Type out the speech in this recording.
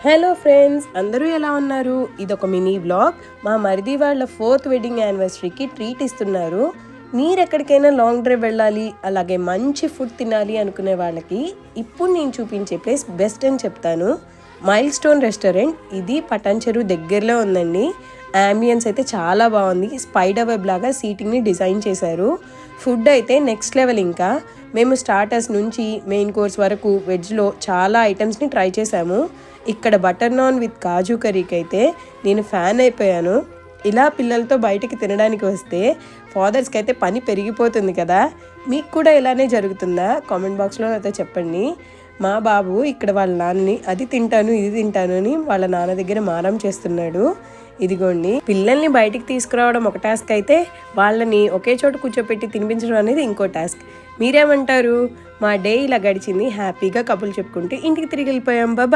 Hello friends, అందరూ ఎలా ఉన్నారు? ఇదొక మినీ వ్లాగ్. మా మరిది వాళ్ళ 4th వెడ్డింగ్ యానివర్సరీకి ట్రీట్ ఇస్తున్నారు. మీరు ఎక్కడికైనా లాంగ్ డ్రైవ్ వెళ్ళాలి, అలాగే మంచి ఫుడ్ తినాలి అనుకునే వాళ్ళకి ఇప్పుడు నేను చూపించే ప్లేస్ బెస్ట్ అని చెప్తాను. Mile stone restaurant. ఇది పటాన్ చెరువు దగ్గరలో ఉందండి. అంబియన్స్ అయితే చాలా బాగుంది. స్పైడర్ వెబ్ లాగా సీటింగ్ని డిజైన్ చేశారు. ఫుడ్ అయితే నెక్స్ట్ లెవెల్. ఇంకా మేము స్టార్టర్స్ నుంచి మెయిన్ కోర్స్ వరకు వెజ్లో చాలా ఐటమ్స్ని ట్రై చేశాము. ఇక్కడ బటర్ నాన్ విత్ కాజు కర్రీకి అయితే నేను ఫ్యాన్ అయిపోయాను. ఇలా పిల్లలతో బయటికి తినడానికి వస్తే ఫాదర్స్కి అయితే పని పెరిగిపోతుంది కదా. మీకు కూడా ఇలానే జరుగుతుందా? కామెంట్ బాక్స్లో అయితే చెప్పండి. మా బాబు ఇక్కడ వాళ్ళ నాన్నని అది తింటాను ఇది తింటాను అని వాళ్ళ నాన్న దగ్గర మారం చేస్తున్నాడు. ఇదిగోండి, పిల్లల్ని బయటికి తీసుకురావడం ఒక టాస్క్ అయితే వాళ్ళని ఒకే చోట కూర్చోపెట్టి తినిపించడం అనేది ఇంకో టాస్క్. మీరేమంటారు? మా డే ఇలా గడిచింది. హ్యాపీగా కబుర్లు చెప్పుకుంటూ ఇంటికి తిరిగి వెళ్ళిపోయాం. బాయ్.